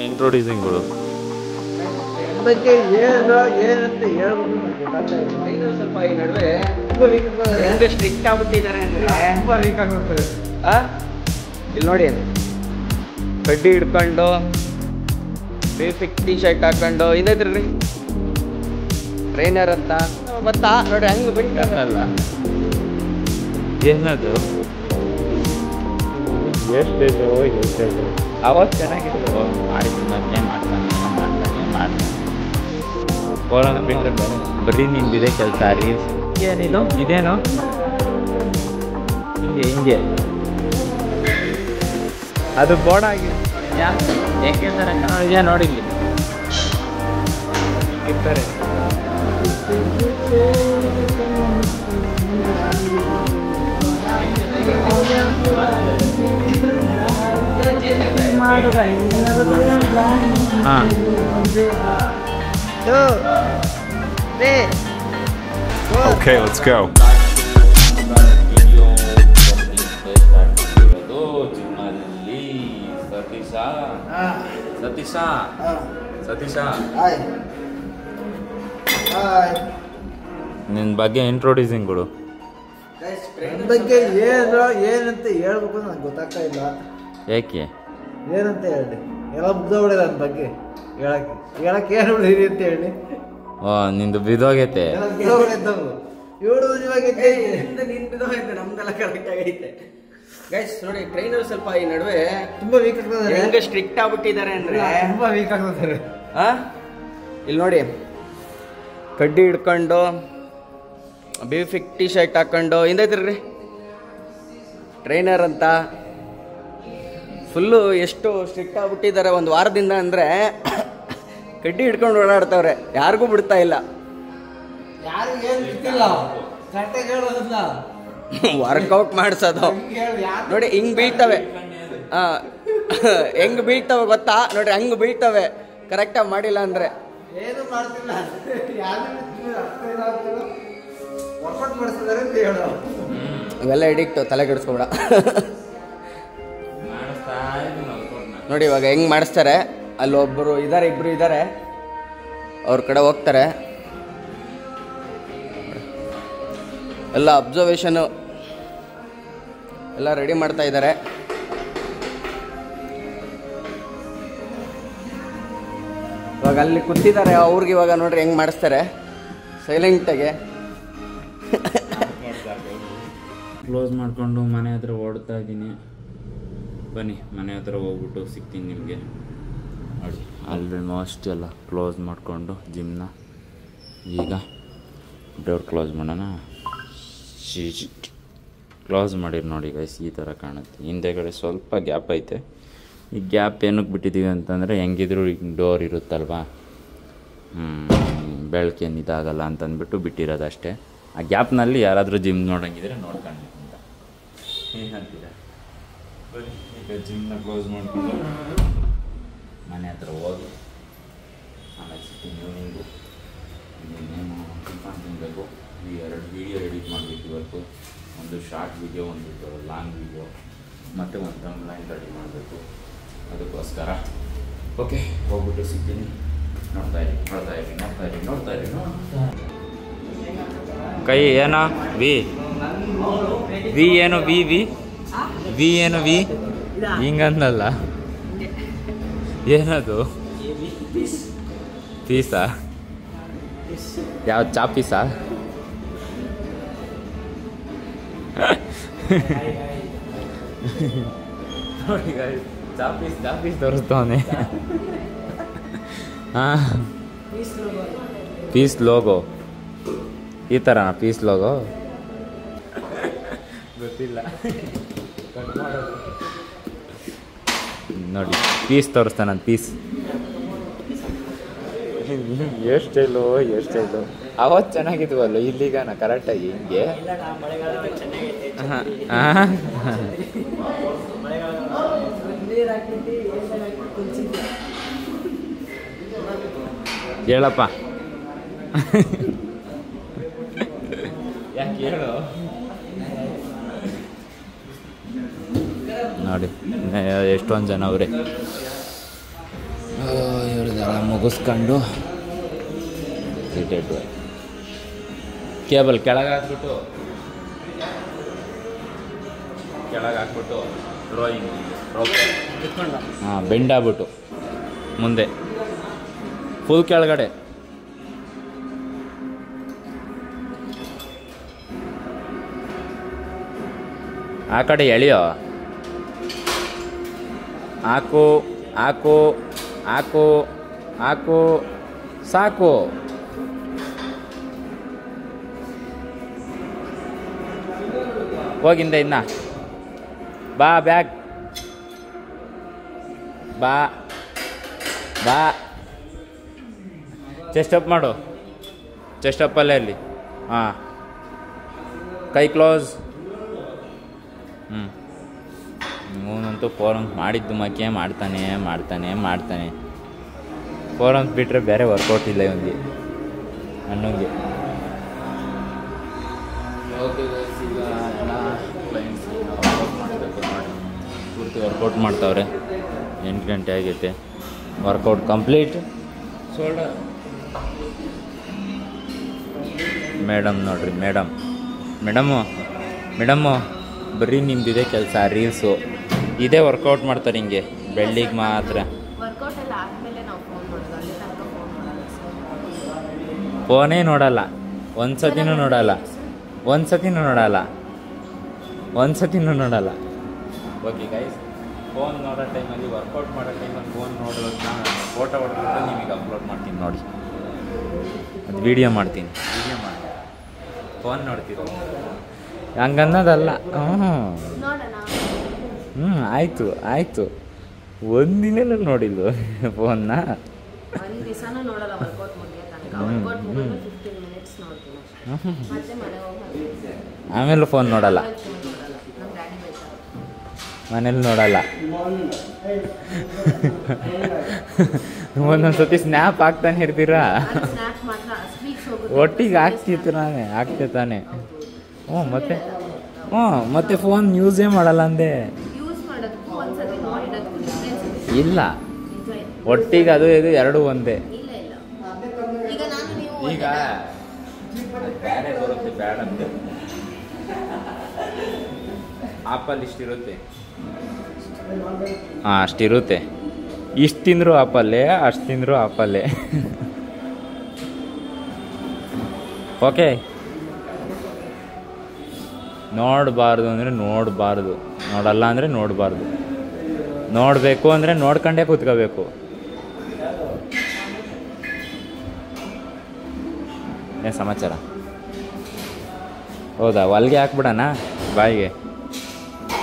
Introducing ಕೊಡು. ಬಗ್ಗೆ ಏನಂತ ಹೇಳ್ಬೇಕು ಸ್ವಲ್ಪ ಈ ನಡುವೆ ಹೆಂಗೆ ಸ್ಟ್ರಿಕ್ಟ್ ಆಗ್ಬಿಟ್ಟಿದ್ದಾರೆ ಅಂದರೆ ತುಂಬ ವೀಕ್ ಆಗ್ಬಿಡ್ತಾರೆ. ಇಲ್ಲಿ ನೋಡಿ, ಕಡ್ಡಿ ಹಿಡ್ಕೊಂಡು ಬೇಸಿಕ್ ಟೀ ಶರ್ಟ್ ಹಾಕೊಂಡು ಹಿಂದೈತ್ರಿ ಟ್ರೈನರ್ ಅಂತ ಗೊತ್ತಾ ನೋಡಿ, ಹಂಗೆ ಬಿಟ್ಟಲ್ಲ. ಏನದು ಎಷ್ಟೇದು ಅವತ್ತು ಚೆನ್ನಾಗಿತ್ತು. ಆಯ್ತು, ಮತ್ತೆ ಮಾಡ್ತಾನೆ ಕೋರೋನಾ ಬಿಟ್ಟರೆ ಬರೀ ನಿಂದಿದೆ ಕೆಲಸ. ರೀಲ್ಸ್ ಏನಿದು ಇದೇನು ಹಿಂಗೆ ಅದು ಬೋರ್ಡ್ ಆಗಿದೆ. ಹೆಂಗೆ ಇದೆಯಾ ನೋಡಿಲ್ಲಿ ಇರ್ತಾರೆ. ಹಾಂ Okay, let's go. ನಿನ್ನ ಬಗ್ಗೆ ಇಂಟ್ರೊಡ್ಯೂಸಿಂಗ್ ಕೊಡು. ನನ್ನ ಬಗ್ಗೆ ಏನಂತ ಹೇಳ್ಬೇಕು ನಂಗೆ ಗೊತ್ತಾಗ್ತಾ ಇಲ್ಲ. ಯಾಕೆ ಏನಂತ ಹೇಳಿ, ಎಲ್ಲ ಮುಗ್ದೋಗ್ಬಿಡಿದೆ ನನ್ನ ಬಗ್ಗೆ. ಹೇಳಕ್ಕೆ ಏನು ಬಿಡಿರಿ ಅಂತ ಹೇಳಿ. ನಿಂದು ಬಿದೋಗೈತೆ. ಇವಳು ನಿಜವಾಗೈತೆ, ನಮ್ದೆಲ್ಲ ಕರೆಕ್ಟ್ ಆಗೈತೆ. ಗೈಸ್ ನೋಡಿ, ಟ್ರೈನರ್ ಸ್ವಲ್ಪ ಈ ನಡುವೆ ತುಂಬಾ ವೀಕ್ ಆಗ್ತದೆ. ಹೆಂಗೆ ಸ್ಟ್ರಿಕ್ಟ್ ಆಗ್ಬಿಟ್ಟಿದ್ದಾರೆ ಅಂದ್ರೆ ತುಂಬಾ ವೀಕ್ ಆಗ್ತದೆ. ಇಲ್ಲಿ ನೋಡಿ, ಕಡ್ಡಿ ಹಿಡ್ಕೊಂಡು ಬೇಸಿಕ್ ಟೀ ಶರ್ಟ್ ಹಾಕೊಂಡು ಹಿಂದೈತ್ರಿ ಟ್ರೈನರ್ ಅಂತ ಫುಲ್ಲು ಎಷ್ಟು ಸ್ಟ್ರಿಕ್ಟ್ ಆಗ್ಬಿಟ್ಟಿದ್ದಾರೆ ಒಂದು ವಾರದಿಂದ. ಅಂದರೆ ಕಡ್ಡಿ ಹಿಡ್ಕೊಂಡು ಓಡಾಡ್ತವ್ರೆ, ಯಾರಿಗೂ ಬಿಡ್ತಾ ಇಲ್ಲ. ವರ್ಕೌಟ್ ಮಾಡಿಸೋದು ನೋಡಿ, ಹಿಂಗೆ ಬೀಳ್ತವೆ. ಹೆಂಗೆ ಬೀಳ್ತವೆ ಗೊತ್ತಾ ನೋಡಿ, ಹಂಗೆ ಬೀಳ್ತವೆ ಕರೆಕ್ಟಾಗಿ ಮಾಡಿಲ್ಲ ಅಂದರೆ. ಏನು ಮಾಡ್ತಿಲ್ಲ, ಇವೆಲ್ಲ ಎಡಿಕ್ಟು, ತಲೆ ಕೆಡಿಸ್ಕೊಬೇಡ. ನೋಡಿ ಇವಾಗ ಹೆಂಗೆ ಮಾಡಿಸ್ತಾರೆ. ಅಲ್ಲೊಬ್ಬರು ಇದ್ದಾರೆ, ಇಬ್ಬರು ಇದ್ದಾರೆ, ಅವ್ರ ಕಡೆ ಹೋಗ್ತಾರೆ. ಎಲ್ಲ ಅಬ್ಸರ್ವೇಷನು ಎಲ್ಲ ರೆಡಿ ಮಾಡ್ತಾ ಇದ್ದಾರೆ. ಇವಾಗ ಅಲ್ಲಿ ಕೂತಿದ್ದಾರೆ, ಅವ್ರಿಗೆ ಇವಾಗ ನೋಡ್ರಿ ಹೆಂಗೆ ಮಾಡಿಸ್ತಾರೆ ಸೈಲೆಂಟಾಗೆ. ಕ್ಲೋಸ್ ಮಾಡಿಕೊಂಡು ಮನೆ ಹತ್ರ ಓಡ್ತಾ ಇದ್ದೀನಿ. ಬನ್ನಿ ಮನೆ ಹತ್ರ ಹೋಗ್ಬಿಟ್ಟು ಸಿಗ್ತೀನಿ ನಿಮಗೆ. ನೋಡಿ ಆಲ್ಮೋಸ್ಟ್ ಎಲ್ಲ ಕ್ಲೋಸ್ ಮಾಡಿಕೊಂಡು ಜಿಮ್ನ ಈಗ ಡೋರ್ ಕ್ಲೋಸ್ ಮಾಡೋಣ. ಕ್ಲೋಸ್ ಮಾಡಿರಿ ನೋಡಿ ಗೈಸ್, ಈ ಥರ ಕಾಣುತ್ತೆ. ಹಿಂದೆಗಡೆ ಸ್ವಲ್ಪ ಗ್ಯಾಪ್ ಐತೆ. ಈ ಗ್ಯಾಪ್ ಏನಕ್ಕೆ ಬಿಟ್ಟಿದ್ದೀವಿ ಅಂತಂದರೆ, ಹೆಂಗಿದ್ರು ಈಗ ಡೋರ್ ಇರುತ್ತಲ್ವಾ, ಬೆಳಕೇನು ಇದಾಗಲ್ಲ ಅಂತಂದ್ಬಿಟ್ಟು ಬಿಟ್ಟಿರೋದು ಅಷ್ಟೇ. ಆ ಗ್ಯಾಪ್ನಲ್ಲಿ ಯಾರಾದರೂ ಜಿಮ್ ನೋಡೋಂಗಿದ್ರೆ ನೋಡ್ಕೊಂಡು ಅಂತ ಏನಂತೀರ. ಈಗ ಜಿಮ್ನ ಕ್ಲೋಸ್ ಮಾಡಿಕೊಂಡು ಮನೆ ಹತ್ರ ಹೋಗಿ ಆಮೇಲೆ ಸಿಗ್ತೀನಿ ಈವ್ನಿಂಗು. ಇನ್ನೇನು ಟಿಫನ್ ತಿನ್ನಬೇಕು. ಈ 2 ವೀಡಿಯೋ ಎಡಿಟ್ ಮಾಡಬೇಕು ಇವತ್ತು. ಒಂದು ಶಾರ್ಟ್ ವೀಡಿಯೋ, ಒಂದು ಲಾಂಗ್ ವೀಡಿಯೋ, ಮತ್ತು ಒಂದು ಥಂಬ್ನೈಲ್ ರೆಡಿ ಮಾಡಬೇಕು. ಅದಕ್ಕೋಸ್ಕರ ಓಕೆ, ಹೋಗ್ಬಿಟ್ಟು ಸಿಗ್ತೀನಿ. ನೋಡ್ತಾ ಇರಿ. ಕೈ ಏನೋ ವಿ ಏನು ವಿ ಏನು ವಿ ಹಿಂಗಂದಲ್ಲ, ಏನದು ಪೀಸಾ? ಯಾವ ಚಾಪೀಸಾ? ನೋಡಿ ಚಾಪೀಸ್ ತೋರಿಸ್ತವನೆ. ಹಾಂ, ಪೀಸ್ ಲೋಗೋ ಈ ಥರ. ಪೀಸ್ ಲೋಗೋ ಗೊತ್ತಿಲ್ಲ ನೋಡಿ, ಪೀಸ್ ತೋರಿಸ್ತಾನೆ ನಾನು. ಪೀಸ್ ಎಷ್ಟೈಲು ಅವತ್ತು ಚೆನ್ನಾಗಿದ್ವಲ್ಲ, ಇಲ್ಲಿಗಾನ ಕರೆಕ್ಟಾಗಿ ಹಿಂಗೆ. ಹೇಳಪ್ಪ, ಯಾಕೆ ಹೇಳು. ನೋಡಿ ಎಷ್ಟೊಂದು ಜನ ಅವರೇ. ಇವ್ರದ್ದೆಲ್ಲ ಮುಗಿಸ್ಕೊಂಡು ಕೇಬಲ್ ಕೆಳಗೆ ಹಾಕ್ಬಿಟ್ಟು ಡ್ರಾಯಿಂಗ್ ಹಾಂ ಬೆಂಡ್ ಆಗ್ಬಿಟ್ಟು ಮುಂದೆ ಫುಲ್ ಕೆಳಗಡೆ ಆ ಕಡೆ ಎಳೆಯೋ ಹಾಕು ಹಾಕು ಹಾಕು ಹಾಕು ಸಾಕು ಹೋಗಿಂದ ಇನ್ನ ಬಾ ಬ್ಯಾಗ್ ಬಾ ಬಾ ಚೆಸ್ಟ್ ಅಪ್ ಮಾಡು ಚೆಸ್ಟ್ ಅಪ್ಪಲ್ಲೇ ಅಲ್ಲಿ ಹಾಂ ಕೈ ಕ್ಲೋಸ್ ಇವನಂತೂ ಫೋನ್ ಮಾಡಿದ್ದು ಮಕ್ಕೆ ಮಾಡ್ತಾನೆ ಫೋನ್ ಅಂತ ಬಿಟ್ಟರೆ ಬೇರೆ ವರ್ಕೌಟ್ ಇಲ್ಲ ಇವನಿಗೆ ಅಣ್ಣಂಗೆ ಓಕೆ ಈಗ ಎಲ್ಲ ಕ್ಲೈಂಟ್ಸ್ ವರ್ಕೌಟ್ ಮಾಡಬೇಕು ನೋಡಿ ಪೂರ್ತಿ ವರ್ಕೌಟ್ ಮಾಡ್ತಾವ್ರೆ 8 ಗಂಟೆ ಆಗೈತೆ ವರ್ಕೌಟ್ ಕಂಪ್ಲೀಟ್ ಶೋಲ್ಡರ್ ಮೇಡಮ್ ನೋಡ್ರಿ ಮೇಡಮ್ಮು ಬರೀ ನಿಮ್ದಿದೆ ಕೆಲಸ ರೀಲ್ಸು ಇದೇ ವರ್ಕೌಟ್ ಮಾಡ್ತಾರೆ ಹಿಂಗೆ ಬೆಳ್ಳಿಗೆ ಮಾತ್ರ ಫೋನೇ ನೋಡಲ್ಲ ಒಂದ್ಸತಿನೂ ನೋಡಲ್ಲ ಓಕೆ ಗೈಸ್ ಫೋನ್ ನೋಡೋ ಟೈಮಲ್ಲಿ ವರ್ಕೌಟ್ ಮಾಡೋ ಟೈಮಲ್ಲಿ ಫೋನ್ ನೋಡೋದನ್ನ ಫೋಟೋ ಹೊಡೆದ್ಬಿಟ್ಟು ನಿಮಗೆ ಅಪ್ಲೋಡ್ ಮಾಡ್ತೀನಿ ನೋಡಿ ಅದು ವೀಡಿಯೋ ಮಾಡ್ತೀನಿ ಫೋನ್ ನೋಡ್ತೀರ ಹಂಗನ್ನೋದಲ್ಲ ಆಯಿತು ಒಂದಿನ ನೋಡಿಲ್ವ ಫೋನ್ನ ಆಮೇಲೆ ಫೋನ್ ನೋಡಲ್ಲ ಮನೇಲಿ ನೋಡಲ್ಲ ಒಂದೊಂದ್ಸತಿ ಸ್ನ್ಯಾಪ್ ಹಾಕ್ತಾನೆ ಇರ್ತೀರಾ ಒಟ್ಟಿಗೆ ಆಗ್ತಿತ್ತು ತಾನೆ ಮತ್ತೆ ಫೋನ್ ಯೂಸೇ ಮಾಡಲ್ಲ ಅಂದೆ ಇಲ್ಲ ಒಟ್ಟಿಗೆ ಅದು ಇದು ಎರಡು ಒಂದೇ ಈಗ ಬೇರೆ ಬರುತ್ತೆ ಬ್ಯಾಡ್ ಅಂತ ಆಪಲ್ ಇಷ್ಟಿರುತ್ತೆ ಅಷ್ಟಿರುತ್ತೆ ಇಷ್ಟು ತಿಂದರೂ ಆಪಲ್ಲೇ ಅಷ್ಟು ತಿಂದರೂ ಆಪಲ್ಲೇ ಓಕೆ ನೋಡಬಾರ್ದು ಅಂದರೆ ನೋಡಲ್ಲ ಅಂದರೆ ನೋಡಬೇಕು ಅಂದರೆ ನೋಡ್ಕೊಂಡೇ ಕೂತ್ಕೋಬೇಕು. ಏನು ಸಮಾಚಾರ? ಹೌದಾ, ಹೊಲ್ಗೆ ಹಾಕ್ಬಿಡೋಣ ಬಾಯಿಗೆ?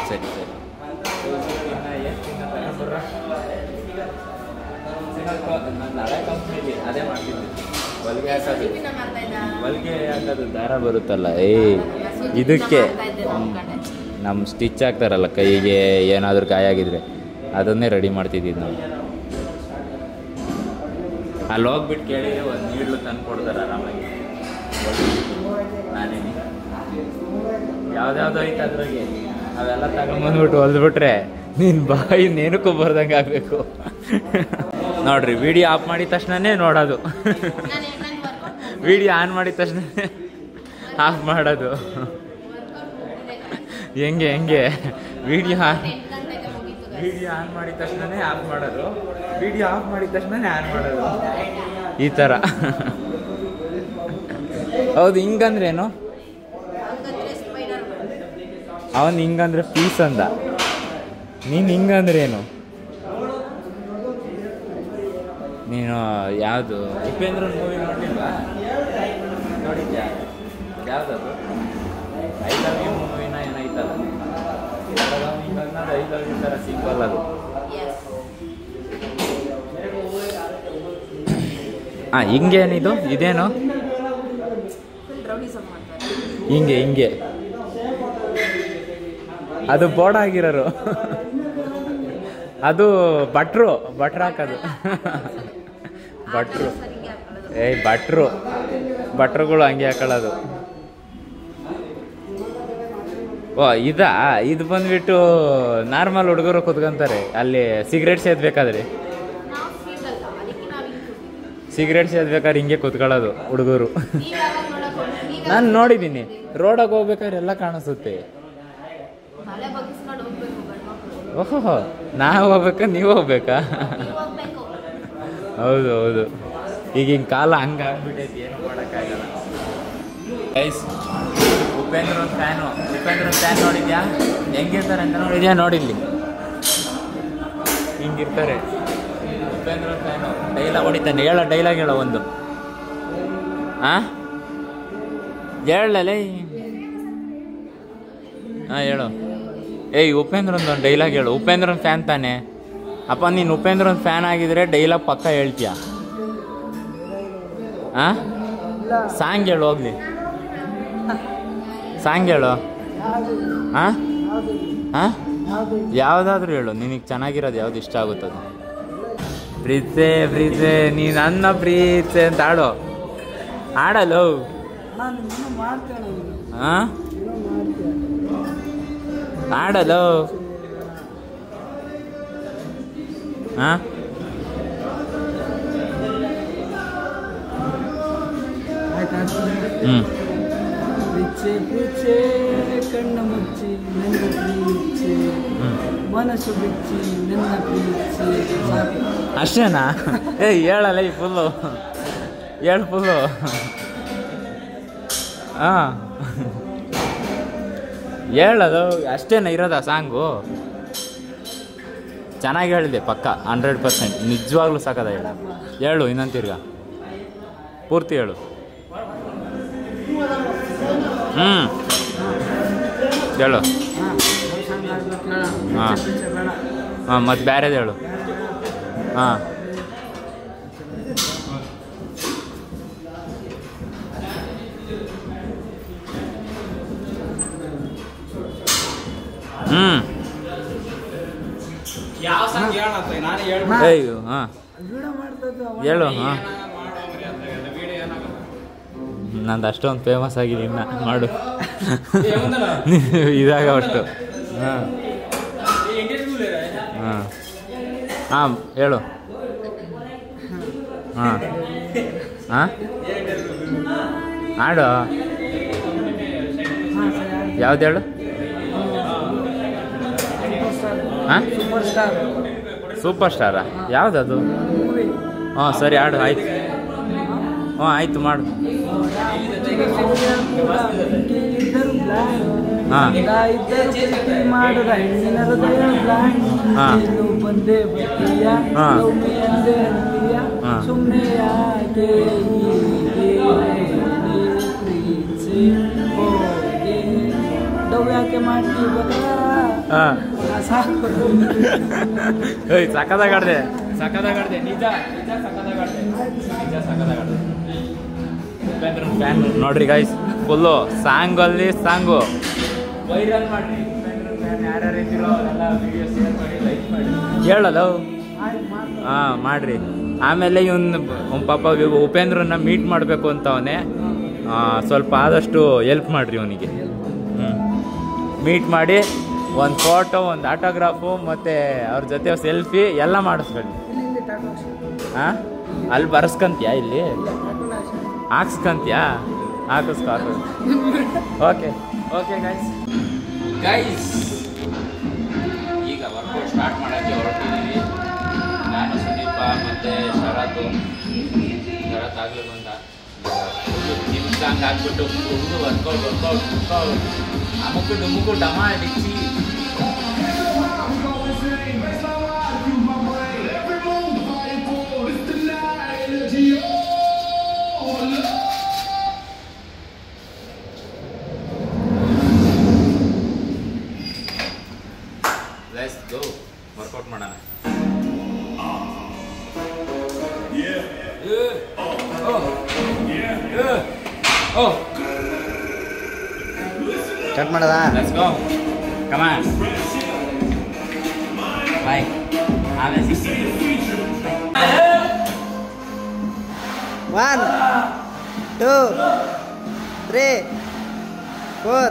ಸರಿ ಸರಿ. ಹಳೆ ಕಂಪ್ನಿಲಿ ಅದೇ ಮಾಡ್ತಿದ್ದೆ, ಹೊಲಿಗೆ ಹಾಕೋದು ದಾರ ಬರುತ್ತಲ್ಲ, ಇದಕ್ಕೆ ನಮ್ಮ ಸ್ಟಿಚ್ ಹಾಕ್ತಾರಲ್ಲ ಕೈಗೆ, ಏನಾದರೂ ಗಾಯ ಆಗಿದ್ರೆ ಅದನ್ನೇ ರೆಡಿ ಮಾಡ್ತಿದ್ದಿದ್ದು ನಾವು. ಅಲ್ಲಿ ಹೋಗ್ಬಿಟ್ಟು ಕೇಳಿದ್ರೆ ಒಂದು ನೀಡ್ಲು ತಂದು ಕೊಡ್ತಾರೆ ಆರಾಮಾಗಿ. ನಾನೇನು ಯಾವ್ದಾವ್ದು ಐತೆ ಅದ್ರಾಗೆ ಅವೆಲ್ಲ ತಗೊಂಬಂದ್ಬಿಟ್ಟು ಹೊಲ್ದ್ಬಿಟ್ರೆ ನೀನು ಬಾಯಿ ನೇನಕ್ಕೂ ಬರ್ದಂಗೆ ಆಗಬೇಕು. ನೋಡ್ರಿ, ವಿಡಿಯೋ ಆಫ್ ಮಾಡಿದ ತಕ್ಷಣನೇ ನೋಡೋದು, ವಿಡಿಯೋ ಆನ್ ಮಾಡಿದ ತಕ್ಷಣ ಆಫ್ ಮಾಡೋದು. ಹೆಂಗೆ ವಿಡಿಯೋ ಆನ್ ಮಾಡಿದ ತಕ್ಷಣನೇ ಆಫ್ ಮಾಡೋದು, ವಿಡಿಯೋ ಆಫ್ ಮಾಡಿದ ತಕ್ಷಣನೇ ಆನ್ ಮಾಡೋದು, ಈ ಥರ. ಹೌದು, ಹಿಂಗಂದ್ರೇನು? ಅವನು ಹಿಂಗಂದ್ರೆ ಪೀಸ್ ಅಂದ, ನೀನು ಹಿಂಗಂದ್ರೆ ಏನು? ನೀನು ಯಾವುದು ಉಪೇಂದ್ರ ಮೂವಿ ನೋಡಿಲ್ವಾ? ನೋಡಿದ್ಯಾ? ಯಾವುದದು? ಐ ಲವ್ ಯು ಮೂವಿನ ಏನೈತಲ್ಲ, ಐ ಲವ್ ಯು ಥರ ಸಿಂಪಲ್ ಅದು. ಹಿಂಗೇನಿದು? ಇದೇನು ಹಿಂಗೆ ಅದು ಬೋರ್ಡ್ ಆಗಿರೋರು, ಅದು ಭಟ್ರು ಹಾಕೋದು. ಭಟ್ರುಗಳು ಹಂಗೆ ಹಾಕೊಳ್ಳೋದು. ಓ, ಇದು ಬಂದ್ಬಿಟ್ಟು ನಾರ್ಮಲ್ ಹುಡುಗರು ಕುತ್ಕೊಂತಾರೆ ಅಲ್ಲಿ ಸಿಗರೇಟ್ ಸೇದ್ಬೇಕಾದ್ರೆ. ಸಿಗರೇಟ್ ಸೇದ್ಬೇಕಾದ್ರೆ ಹಿಂಗೆ ಕೂತ್ಕೊಳ್ಳೋದು ಹುಡುಗರು. ನಾನು ನೋಡಿದ್ದೀನಿ, ರೋಡಾಗ ಹೋಗ್ಬೇಕಾದ್ರೆ ಎಲ್ಲ ಕಾಣಿಸುತ್ತೆ. ಓಹೋ, ನಾವು ಹೋಗ್ಬೇಕಾ ನೀವು ಹೋಗ್ಬೇಕಾ? ಹೌದು ಹೌದು, ಈಗಿನ ಕಾಲ ಹಂಗಾಗ್ಬಿಟ್ಟೈತಿ, ಏನು ಮಾಡೋಕ್ಕಾಗಲ್ಲ. ಗೈಸ್, ಉಪೇಂದ್ರನ್ ಫ್ಯಾನ್ ನೋಡಿದ್ಯಾ? ಹೆಂಗಿರ್ತಾರೆ ಅಂತ ನೋಡಿದ್ಯಾ? ನೋಡಿಲ್ಲಿ ಹಿಂಗಿರ್ತಾರೆ ಉಪೇಂದ್ರನ್ ಫ್ಯಾನು. ಡೈಲಾಗ್ ಹೊಡಿತಾನೆ. ಡೈಲಾಗ್ ಹೇಳೋ ಒಂದು. ಹೇಳಲೇ. ಹೇಳು. ಉಪೇಂದ್ರನ್ ಒಂದು ಡೈಲಾಗ್ ಹೇಳು. ಉಪೇಂದ್ರನ್ ಫ್ಯಾನ್ ತಾನೆ ಅಪ್ಪ. ನೀನು ಉಪೇಂದ್ರನ್ ಫ್ಯಾನ್ ಆಗಿದ್ರೆ ಡೈಲಾಗ್ ಪಕ್ಕ ಹೇಳ್ತೀಯ. ಸಾಂಗ್ ಹೇಳು ಹೋಗ್ಲಿ. ಸಾಂಗ್ ಹೇಳು. ಯಾವುದಾದ್ರೂ ಹೇಳು, ನಿನಗೆ ಚೆನ್ನಾಗಿರೋದು ಯಾವ್ದು ಇಷ್ಟ ಆಗುತ್ತದು. ಪ್ರೀತೆ ಪ್ರೀತೆ ನೀ ನನ್ನ ಪ್ರೀತೆ ಅಂತ ಆಡೋ. ಆಡಲು ಆಡಲು ಪ್ರೀಚೆ ಕಣ್ಣ ಮುಚ್ಚಿ ನನ್ನ ಪ್ರೀಚೆ, ಮನಸ್ಸು ಬಿಚ್ಚಿ ನನ್ನ ಪ್ರೀಚೆ. ಅಷ್ಟೇನಾ? ಹೇಳಲ್ಲ ಈ ಫುಲ್ಲು. ಹೇಳು ಫುಲ್ಲು. ಹೇಳೋದು ಅಷ್ಟೇನ ಇರೋದ ಸಾಂಗು? ಚೆನ್ನಾಗಿ ಹೇಳಿದೆ ಪಕ್ಕ, 100%. ನಿಜವಾಗ್ಲೂ ಸಾಕದ. ಹೇಳು ಇನ್ನೊಂದು ತಿರ್ಗ ಪೂರ್ತಿ ಹೇಳು. ಹೇಳು. ಮತ್ತು ಬೇರೆದು ಹೇಳು. ಹೇಳು. ನಂದು ಅಷ್ಟೊಂದು ಫೇಮಸ್ ಆಗಿದೆ, ಇನ್ನ ಮಾಡು. ಇದಾಗ ಒಟ್ಟು. ಹೇಳು. ಆಡು. ಯಾವ್ದು ಹೇಳು? ಸೂಪರ್ ಸ್ಟಾರಾ? ಯಾವುದದು? ಸರಿ ಆಡು. ಆಯ್ತು. ಆಯ್ತು ಮಾಡು. ಸಕ್ಕದಾಗಾಡ್ದೆ ನಿಜ ಸಕ್ಕದಾಗಾಡ್ದೆ. ಉಪೇಂದ್ರನ್ ಫ್ಯಾನ್ ನೋಡ್ರಿ ಗೈಸ್, ಫುಲ್ಲು ಸಾಂಗಲ್ಲಿ ಸಾಂಗು ವೈರಲ್ ಮಾಡ್ರಿ. ಉಪೇಂದ್ರನ್ ಫ್ಯಾನ್ ಯಾರ್ಯಾರು ಇದ್ದೀರೋ ಅವರೆಲ್ಲ ವಿಡಿಯೋ ಶೇರ್ ಮಾಡಿ, ಲೈಕ್ ಮಾಡಿ. ಹೇಳಲ್ಲ ಮಾಡ್ರಿ. ಆಮೇಲೆ ಇವನು ಪಾಪ ಉಪೇಂದ್ರನ್ನ ಮೀಟ್ ಮಾಡಬೇಕು ಅಂತ ಅವನೇ. ಸ್ವಲ್ಪ ಆದಷ್ಟು ಹೆಲ್ಪ್ ಮಾಡಿರಿ ಅವನಿಗೆ. ಮೀಟ್ ಮಾಡಿ ಒಂದು ಫೋಟೋ, ಒಂದು ಆಟೋಗ್ರಾಫು, ಮತ್ತು ಅವ್ರ ಜೊತೆ ಸೆಲ್ಫಿ ಎಲ್ಲ ಮಾಡಿಸ್ಬೇಡಿ. ಅಲ್ಲಿ ಬರ್ಸ್ಕಂತೀಯಾ? ಇಲ್ಲಿ ಹಾಕ್ಸ್ಕಂತೀಯಾ? ಹಾಕಿಸ್ಕೊ. ಓಕೆ ಗೈಸ್, ಈಗ ವರ್ಕೌಟ್ ಸ್ಟಾರ್ಟ್ ಮಾಡೋಕ್ಕೆ ಹೊರಟಿದ್ದೀವಿ. ನಾನು, ಸುದೀಪ ಮತ್ತು ಶರತ್ ಆಗಲಿ ಬಂದ. ಜಿಮ್ ಸಾಂಗ್ ಹಾಕ್ಬಿಟ್ಟು ಫುಲ್ಲು ವರ್ಕೌಟ್ ಅಮುಕು ಡಮ ಅಡಿಸಿ. ಲೆಟ್ಸ್ ಗೋ, ವರ್ಕೌಟ್ ಮಾಡೋಣ. ಸ್ಟಾರ್ಟ್ ಮಾಡೋದಾ? Let's go, come on. Bye. ಆಮೇಲೆ 1 2 3 4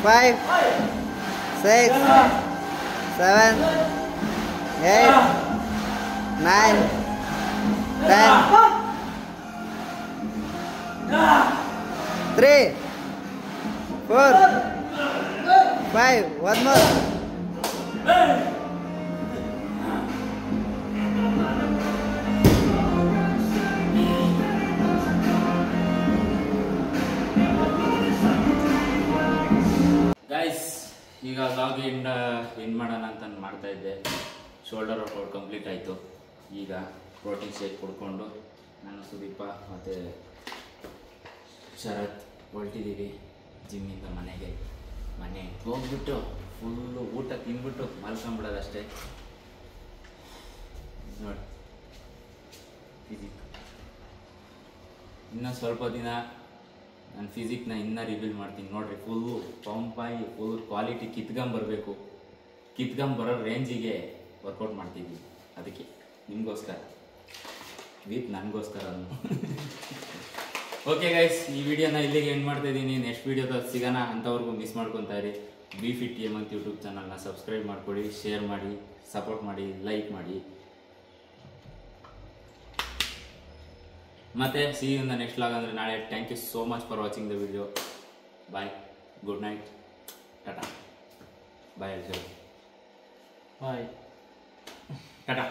5 6 7 8 9 3, 4, 5. One more. ಗೈಸ್, ಈಗ ಲಾಗ್ ಎಂಡ್ ಮಾಡೋಣ ಅಂತ ಮಾಡ್ತಾ ಇದ್ದೆ. ಶೋಲ್ಡರ್ ವರ್ಕೌಟ್ ಕಂಪ್ಲೀಟ್ ಆಯಿತು. ಈಗ ಪ್ರೋಟೀನ್ ಶೇಕ್ ಕುಡ್ಕೊಂಡು ನಾನು ಸುದೀಪ ಮತ್ತು ಶರತ್ ಹೊರಟಿದ್ದೀವಿ ಜಿಮ್ಮಿಂದ ಮನೆಗೆ. ಮನೆಗೆ ಹೋಗ್ಬಿಟ್ಟು ಫುಲ್ಲು ಊಟ ತಿಂದ್ಬಿಟ್ಟು ಮಲ್ಕೊಂಬಿಡೋದಷ್ಟೇ. ನೋಡಿ ಫಿಸಿಕ್ ಇನ್ನೂ ಸ್ವಲ್ಪ ದಿನ ನನ್ನ ಫಿಸಿಕ್ನ ಇನ್ನೂ ರಿವೀಲ್ ಮಾಡ್ತೀನಿ ನೋಡ್ರಿ. ಫುಲ್ಲು ಪಂಪಾಗಿ ಫುಲ್ ಕ್ವಾಲಿಟಿ ಕಿತ್ಕೊಂಬರ್ಬೇಕು. ಕಿತ್ಕೊಂಬರೋ ರೇಂಜಿಗೆ ವರ್ಕೌಟ್ ಮಾಡ್ತಿದ್ದೀವಿ. ಅದಕ್ಕೆ ನಿಮಗೋಸ್ಕರ ವಿತ್ ನನಗೋಸ್ಕರ. ಓಕೆ ಗೈಸ್, ಈ ವಿಡಿಯೋನ ಇಲ್ಲಿಗೆ ಎಂಡ್ ಮಾಡ್ತಾ ಇದ್ದೀನಿ. ನೆಕ್ಸ್ಟ್ ವಿಡಿಯೋದಲ್ಲಿ ಸಿಗೋಣ. ಅಂಥವ್ರಿಗೂ ಮಿಸ್ ಮಾಡ್ಕೊತಾ ಇರಿ. ಬಿ ಫಿಟ್ ಎಮ್ ಅಂತ ಯೂಟ್ಯೂಬ್ ಚಾನಲ್ನ ಸಬ್ಸ್ಕ್ರೈಬ್ ಮಾಡ್ಕೊಳ್ಳಿ, ಶೇರ್ ಮಾಡಿ, ಸಪೋರ್ಟ್ ಮಾಡಿ, ಲೈಕ್ ಮಾಡಿ. ಮತ್ತೆ see you in the next log ಅಂದರೆ ನಾಳೆ. Thank you so much for watching the video. Bye, good night, tata. Bye ಅಲ್ಸರು, ಬಾಯ್, ಟಾಟಾ.